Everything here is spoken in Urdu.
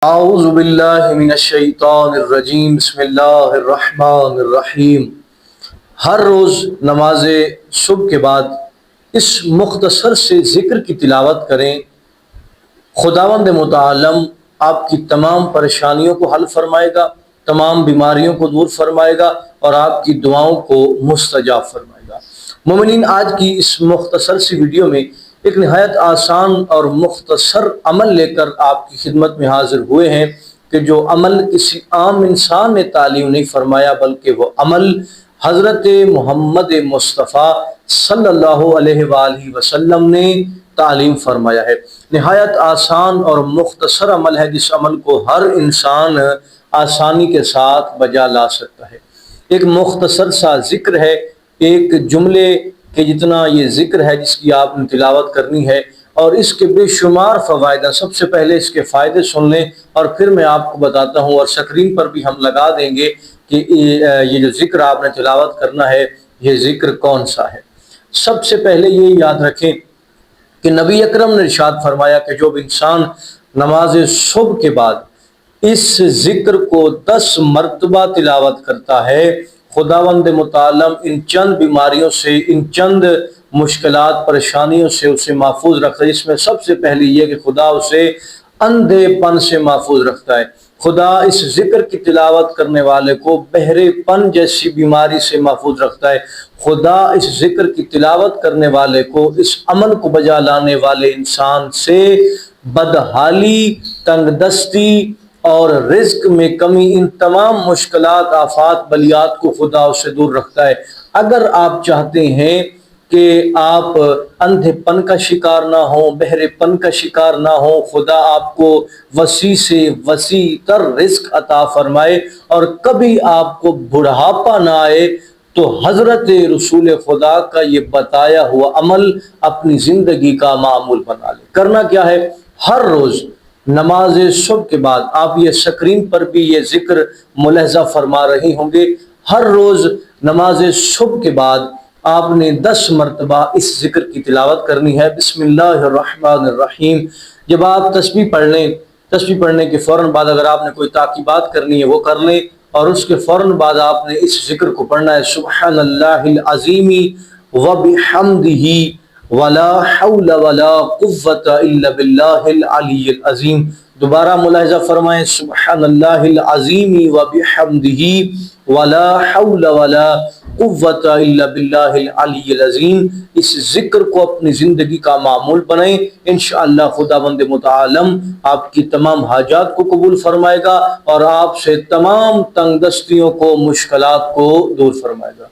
اعوذ باللہ من الشیطان الرجیم بسم اللہ الرحمن الرحیم۔ ہر روز نماز صبح کے بعد اس مختصر سے ذکر کی تلاوت کریں۔ خداوند متعال آپ کی تمام پریشانیوں کو حل فرمائے گا، تمام بیماریوں کو دور فرمائے گا اور آپ کی دعاؤں کو مستجاب فرمائے گا۔ مومنین، آج کی اس مختصر سی ویڈیو میں ایک نہایت آسان اور مختصر عمل لے کر آپ کی خدمت میں حاضر ہوئے ہیں کہ جو عمل کسی عام انسان نے تعلیم نہیں فرمایا، بلکہ وہ عمل حضرت محمد مصطفیٰ صلی اللہ علیہ وآلہ وسلم نے تعلیم فرمایا ہے۔ نہایت آسان اور مختصر عمل ہے جس عمل کو ہر انسان آسانی کے ساتھ بجا لا سکتا ہے۔ ایک مختصر سا ذکر ہے، ایک جملے کہ جتنا یہ ذکر ہے جس کی آپ نے تلاوت کرنی ہے، اور اس کے بے شمار فوائد ہیں۔ سب سے پہلے اس کے فائدے سن لیں اور پھر میں آپ کو بتاتا ہوں، اور سکرین پر بھی ہم لگا دیں گے کہ یہ جو ذکر آپ نے تلاوت کرنا ہے یہ ذکر کون سا ہے۔ سب سے پہلے یہ یاد رکھیں کہ نبی اکرم نے ارشاد فرمایا کہ جو انسان نماز صبح کے بعد اس ذکر کو 10 مرتبہ تلاوت کرتا ہے، خداوند متعال ان چند بیماریوں سے، ان چند مشکلات پریشانیوں سے اسے محفوظ رکھتا ہے۔ اس میں سب سے پہلی یہ کہ خدا اسے اندھے پن سے محفوظ رکھتا ہے۔ خدا اس ذکر کی تلاوت کرنے والے کو بہرے پن جیسی بیماری سے محفوظ رکھتا ہے۔ خدا اس ذکر کی تلاوت کرنے والے کو، اس عمل کو بجا لانے والے انسان سے بدحالی، تنگ دستی اور رزق میں کمی، ان تمام مشکلات، آفات، بلیات کو خدا اس سے دور رکھتا ہے۔ اگر آپ چاہتے ہیں کہ آپ اندھے پن کا شکار نہ ہوں، بہرے پن کا شکار نہ ہوں، خدا آپ کو وسیع سے وسیع تر رزق عطا فرمائے اور کبھی آپ کو بڑھاپا نہ آئے، تو حضرت رسول خدا کا یہ بتایا ہوا عمل اپنی زندگی کا معمول بنا لے۔ کرنا کیا ہے؟ ہر روز نماز صبح کے بعد، آپ یہ سکرین پر بھی یہ ذکر ملاحظہ فرما رہی ہوں گے، ہر روز نماز صبح کے بعد آپ نے 10 مرتبہ اس ذکر کی تلاوت کرنی ہے۔ بسم اللہ الرحمن الرحیم۔ جب آپ تسبیح پڑھ لیں، تسبیح پڑھنے کے فوراً بعد اگر آپ نے کوئی تعقیبات کرنی ہے وہ کر لیں، اور اس کے فوراً بعد آپ نے اس ذکر کو پڑھنا ہے، سبحان اللہ العظیم وبحمدہ ولا حول ولا قوت الا باللہ العلی العظیم۔ دوبارہ ملاحظہ فرمائیں، سبحان اللہ العظیم وبحمدہ ولا حول ولا قوت الا باللہ العلی العظیم۔ اس ذکر کو اپنی زندگی کا معمول بنائیں، انشاءاللہ خداوند متعال آپ کی تمام حاجات کو قبول فرمائے گا اور آپ سے تمام تنگ دستیوں کو، مشکلات کو دور فرمائے گا۔